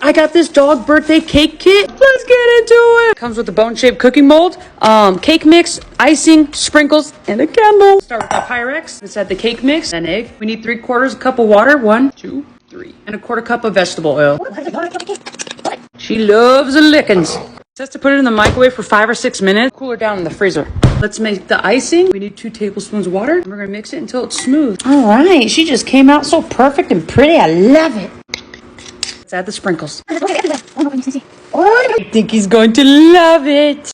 I got this dog birthday cake kit. Let's get into it. Comes with a bone-shaped cooking mold, cake mix, icing, sprinkles, and a candle. Start with the Pyrex. Let's add the cake mix, an egg. We need 3/4 cup of water. 1, 2, 3. And 1/4 cup of vegetable oil. She loves the lickings. It says to put it in the microwave for 5 or 6 minutes. Cool her down in the freezer. Let's make the icing. We need 2 tablespoons of water. And we're gonna mix it until it's smooth. All right, she just came out so perfect and pretty. I love it. Let's add the sprinkles. I think he's going to love it.